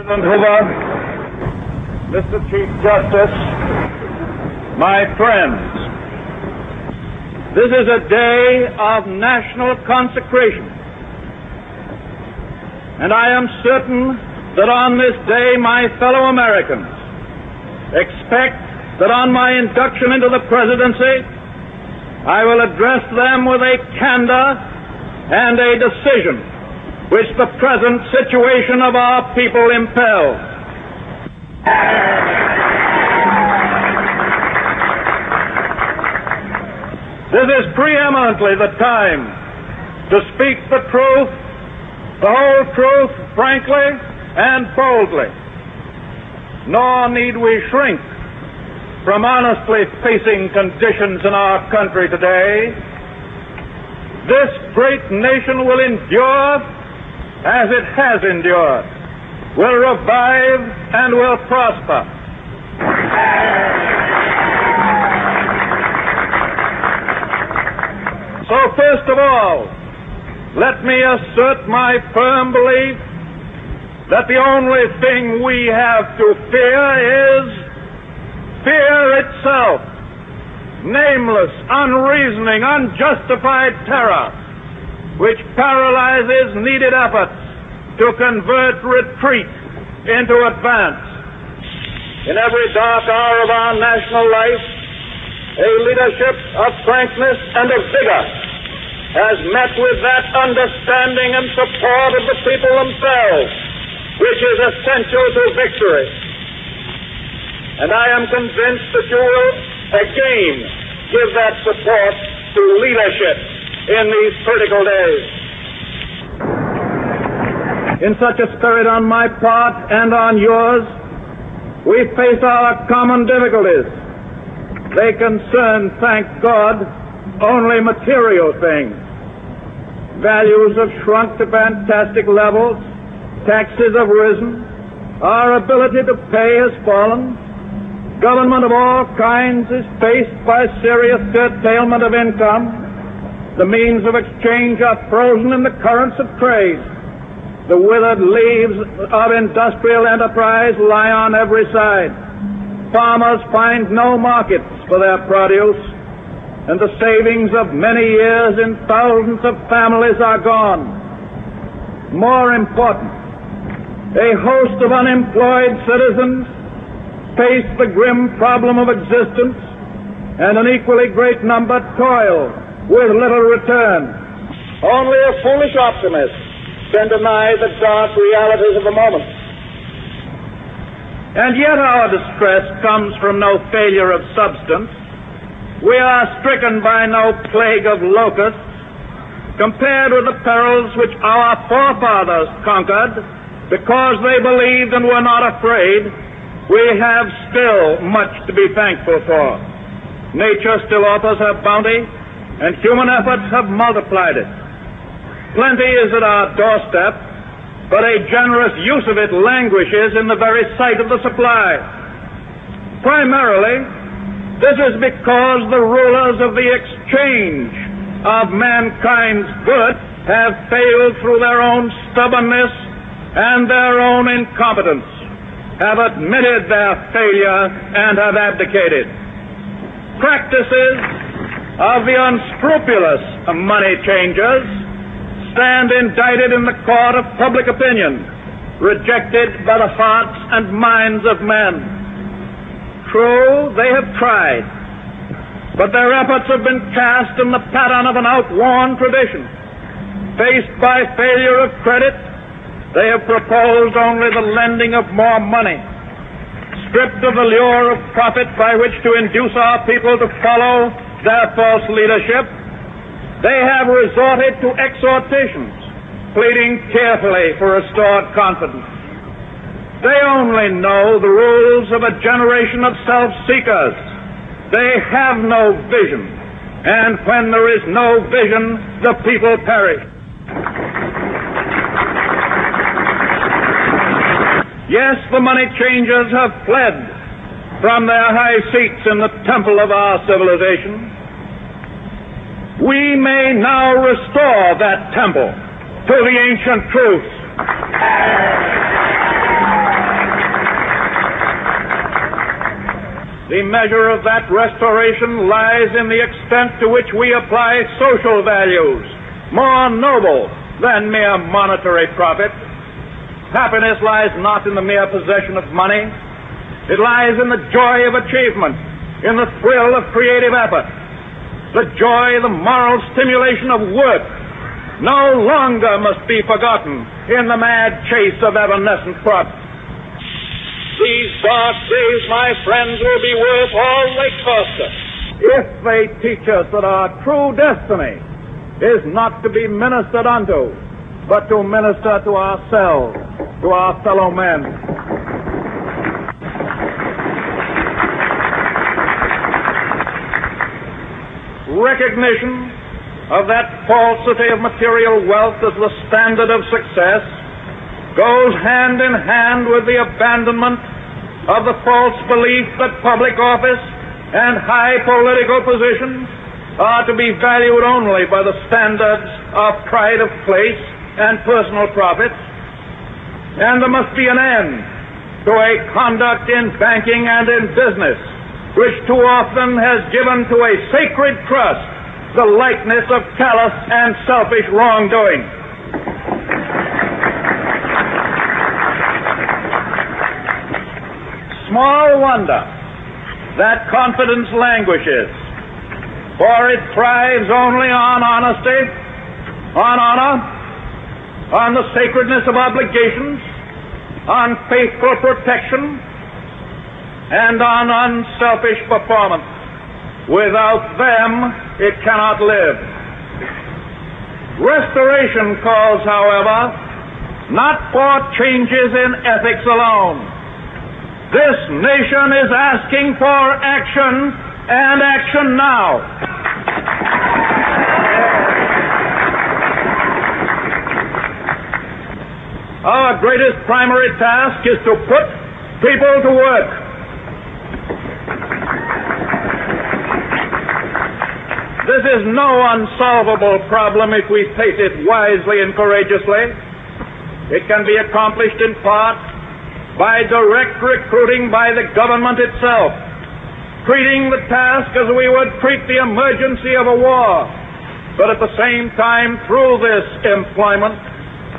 President Hoover, Mr. Chief Justice, my friends, this is a day of national consecration, and I am certain that on this day my fellow Americans expect that on my induction into the presidency I will address them with a candor and a decision which the present situation of our people impels. This is preeminently the time to speak the truth, the whole truth, frankly and boldly. Nor need we shrink from honestly facing conditions in our country today. This great nation will endure as it has endured, will revive and will prosper. So first of all, let me assert my firm belief that the only thing we have to fear is fear itself. Nameless, unreasoning, unjustified terror which paralyzes needed efforts to convert retreat into advance. In every dark hour of our national life, a leadership of frankness and of vigor has met with that understanding and support of the people themselves which is essential to victory. And I am convinced that you will again give that support to leadership in these critical days. In such a spirit on my part and on yours, we face our common difficulties. They concern, thank God, only material things. Values have shrunk to fantastic levels, taxes have risen, our ability to pay has fallen, government of all kinds is faced by serious curtailment of income, the means of exchange are frozen in the currents of trade, the withered leaves of industrial enterprise lie on every side, farmers find no markets for their produce, and the savings of many years in thousands of families are gone. More important, a host of unemployed citizens face the grim problem of existence, and an equally great number toil with little return. Only a foolish optimist can deny the dark realities of the moment. And yet our distress comes from no failure of substance. We are stricken by no plague of locusts. Compared with the perils which our forefathers conquered because they believed and were not afraid, we have still much to be thankful for. Nature still offers her bounty, and human efforts have multiplied it. Plenty is at our doorstep, but a generous use of it languishes in the very sight of the supply. Primarily, this is because the rulers of the exchange of mankind's goods have failed through their own stubbornness and their own incompetence, have admitted their failure and have abdicated. Practices of the unscrupulous money changers stand indicted in the court of public opinion, rejected by the hearts and minds of men. True, they have tried, but their efforts have been cast in the pattern of an outworn tradition. Faced by failure of credit, they have proposed only the lending of more money. Stripped of the lure of profit by which to induce our people to follow their false leadership, they have resorted to exhortations, pleading tearfully for restored confidence. They only know the rules of a generation of self-seekers. They have no vision, and when there is no vision, the people perish. Yes, the money changers have fled from their high seats in the temple of our civilization. We may now restore that temple to the ancient truths. The measure of that restoration lies in the extent to which we apply social values, more noble than mere monetary profit. Happiness lies not in the mere possession of money. It lies in the joy of achievement, in the thrill of creative effort. The joy, the moral stimulation of work no longer must be forgotten in the mad chase of evanescent profit. These dark days, my friends, will be worth all they cost us if they teach us that our true destiny is not to be ministered unto, but to minister to ourselves, to our fellow men. Recognition of that falsity of material wealth as the standard of success goes hand in hand with the abandonment of the false belief that public office and high political positions are to be valued only by the standards of pride of place and personal profit. And there must be an end to a conduct in banking and in business which too often has given to a sacred trust the likeness of callous and selfish wrongdoing. Small wonder that confidence languishes, for it thrives only on honesty, on honor, on the sacredness of obligations, on faithful protection, and on unselfish performance. Without them, it cannot live. Restoration calls, however, not for changes in ethics alone. This nation is asking for action, and action now. Our greatest primary task is to put people to work. This is no unsolvable problem if we face it wisely and courageously. It can be accomplished in part by direct recruiting by the government itself, treating the task as we would treat the emergency of a war, but at the same time, through this employment,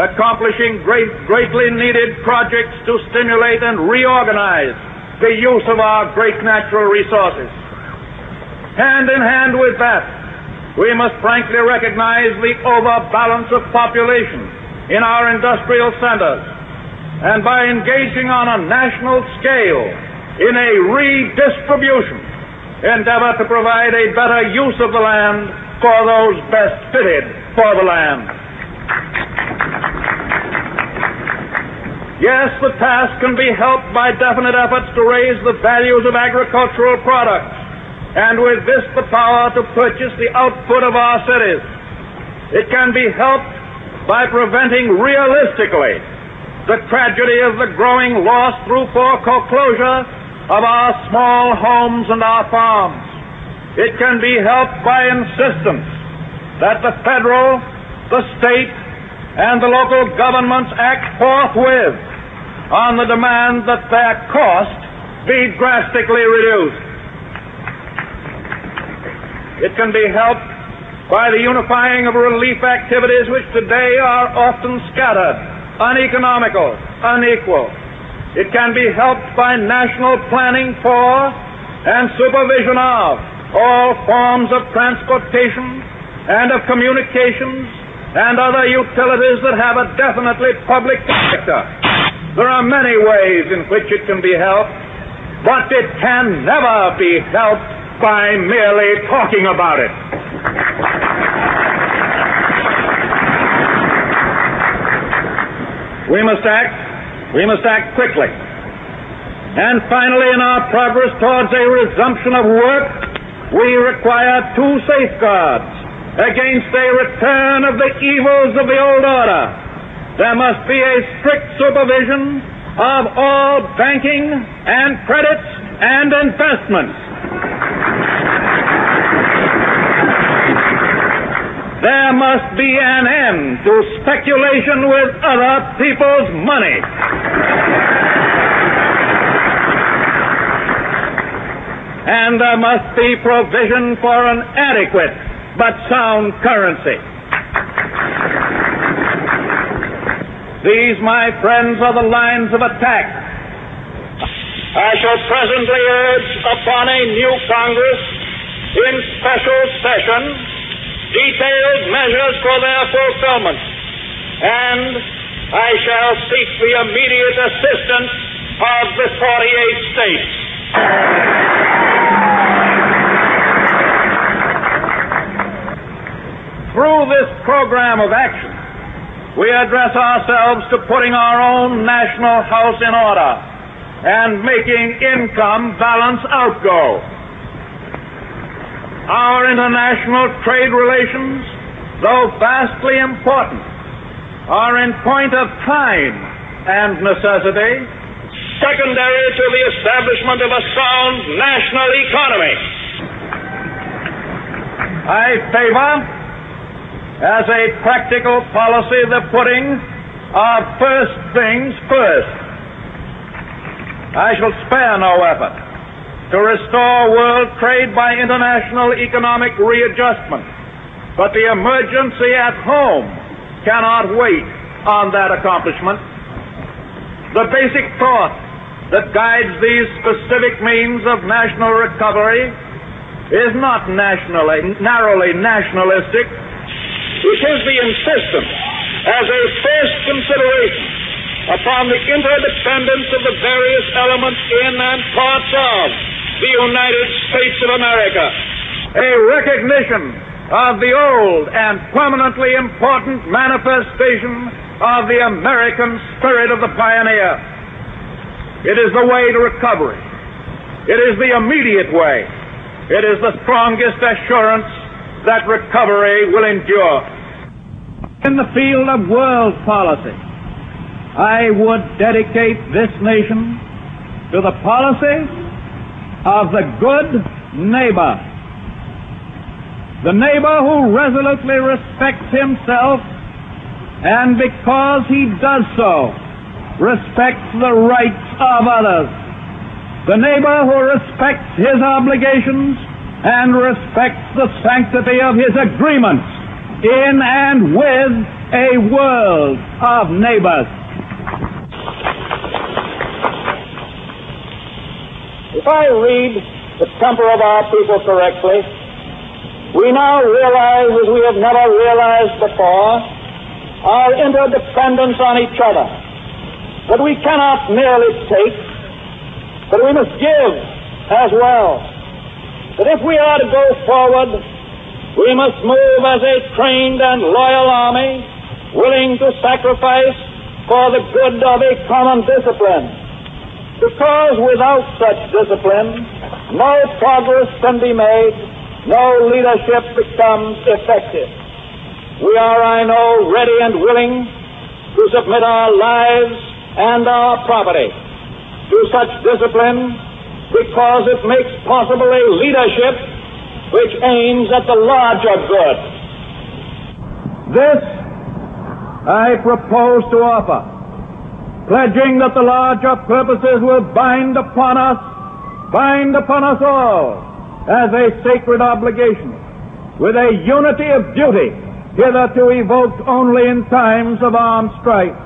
accomplishing greatly needed projects to stimulate and reorganize the use of our great natural resources. Hand in hand with that, we must frankly recognize the overbalance of population in our industrial centers, and by engaging on a national scale in a redistribution, endeavor to provide a better use of the land for those best fitted for the land. Yes, the task can be helped by definite efforts to raise the values of agricultural products, and with this the power to purchase the output of our cities. It can be helped by preventing realistically the tragedy of the growing loss through foreclosure of our small homes and our farms. It can be helped by insistence that the federal, the state, and the local governments act forthwith on the demand that their cost be drastically reduced. It can be helped by the unifying of relief activities which today are often scattered, uneconomical, unequal. It can be helped by national planning for and supervision of all forms of transportation and of communications and other utilities that have a definitely public character. There are many ways in which it can be helped, but it can never be helped by merely talking about it. We must act quickly. And finally, in our progress towards a resumption of work, we require two safeguards against a return of the evils of the old order. There must be a strict supervision of all banking and credits and investments. There must be an end to speculation with other people's money. and there must be provision for an adequate but sound currency. These, my friends, are the lines of attack. I shall presently urge upon a new Congress in special session detailed measures for their fulfillment, and I shall seek the immediate assistance of the 48 states. Through this program of action, we address ourselves to putting our own national house in order and making income balance outgo. Our international trade relations, though vastly important, are in point of time and necessity secondary to the establishment of a sound national economy. I favor, as a practical policy, the putting of first things first. I shall spare no effort to restore world trade by international economic readjustment, but the emergency at home cannot wait on that accomplishment. The basic thought that guides these specific means of national recovery is not narrowly nationalistic. It is the insistence as a first consideration upon the interdependence of the various elements in and parts of the United States of America. A recognition of the old and permanently important manifestation of the American spirit of the pioneer. It is the way to recovery. It is the immediate way. It is the strongest assurance that recovery will endure. In the field of world policy, I would dedicate this nation to the policy of the good neighbor. The neighbor who resolutely respects himself, and because he does so, respects the rights of others. The neighbor who respects his obligations and respects the sanctity of his agreements in and with a world of neighbors. If I read the temper of our people correctly, we now realize, as we have never realized before, our interdependence on each other. That we cannot merely take, but we must give as well. That if we are to go forward, we must move as a trained and loyal army, willing to sacrifice for the good of a common discipline. Because without such discipline, no progress can be made, no leadership becomes effective. We are, I know, ready and willing to submit our lives and our property to such discipline because it makes possible a leadership which aims at the larger good. This I propose to offer, pledging that the larger purposes will bind upon us all, as a sacred obligation, with a unity of duty hitherto evoked only in times of armed strife.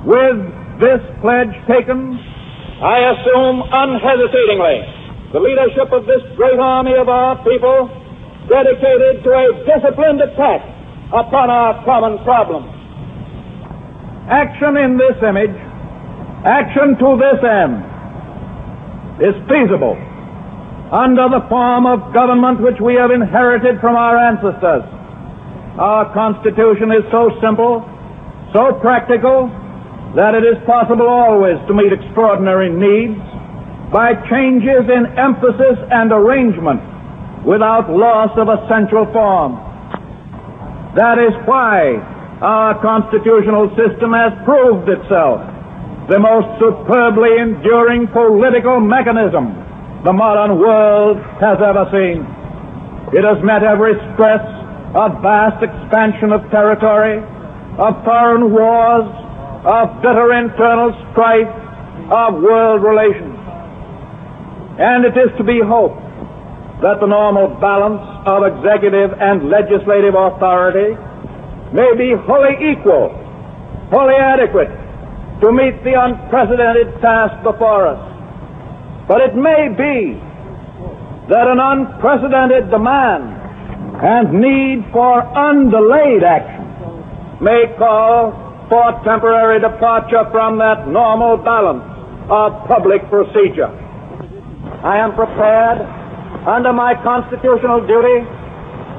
With this pledge taken, I assume unhesitatingly the leadership of this great army of our people, dedicated to a disciplined attack upon our common problems. Action in this image, action to this end, is feasible under the form of government which we have inherited from our ancestors. Our Constitution is so simple, so practical, that it is possible always to meet extraordinary needs by changes in emphasis and arrangement without loss of essential form. That is why our constitutional system has proved itself the most superbly enduring political mechanism the modern world has ever seen. It has met every stress of vast expansion of territory, of foreign wars, of bitter internal strife, of world relations. And it is to be hoped that the normal balance of executive and legislative authority may be wholly equal, wholly adequate to meet the unprecedented task before us. But it may be that an unprecedented demand and need for undelayed action may call for temporary departure from that normal balance of public procedure. I am prepared, under my constitutional duty,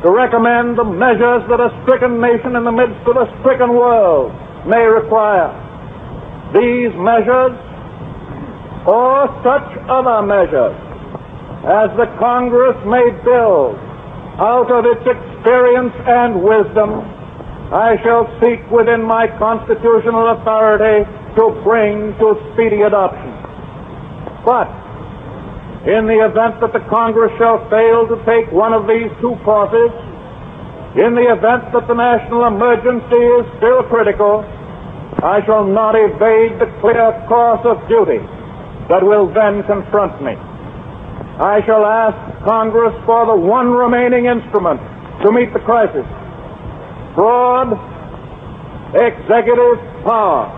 to recommend the measures that a stricken nation in the midst of a stricken world may require. These measures, or such other measures as the Congress may build out of its experience and wisdom, I shall seek within my constitutional authority to bring to speedy adoption. But in the event that the Congress shall fail to take one of these two courses, in the event that the national emergency is still critical, I shall not evade the clear course of duty that will then confront me. I shall ask Congress for the one remaining instrument to meet the crisis: broad executive power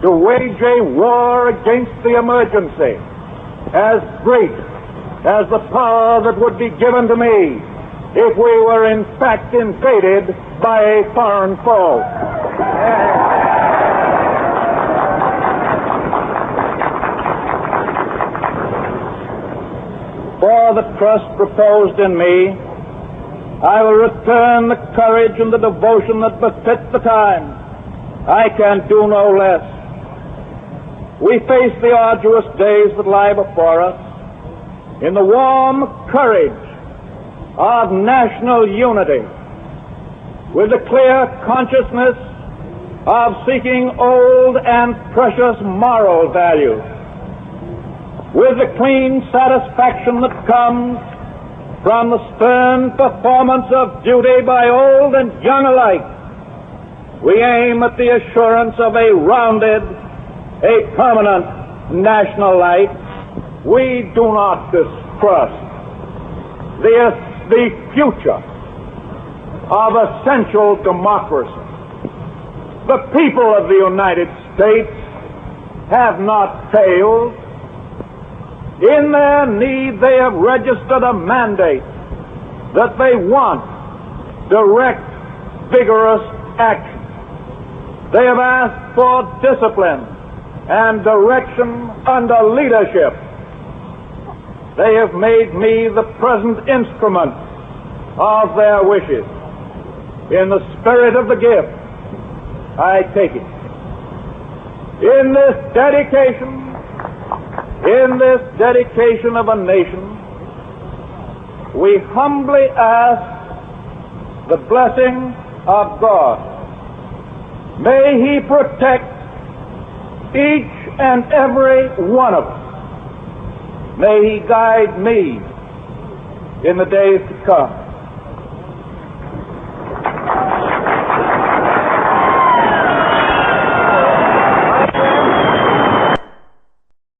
to wage a war against the emergency as great as the power that would be given to me if we were in fact invaded by a foreign foe. For the trust reposed in me, I will return the courage and the devotion that befit the time. I can do no less. We face the arduous days that lie before us in the warm courage of national unity, with the clear consciousness of seeking old and precious moral values, with the clean satisfaction that comes from the stern performance of duty by old and young alike. We aim at the assurance of a rounded, a permanent national life. We do not distrust the future of essential democracy. The people of the United States have not failed. In their need, they have registered a mandate that they want direct, vigorous action. They have asked for discipline and direction under leadership. They have made me the present instrument of their wishes. In the spirit of the gift, I take it. In this dedication of a nation, we humbly ask the blessing of God. May He protect each and every one of us. May He guide me in the days to come.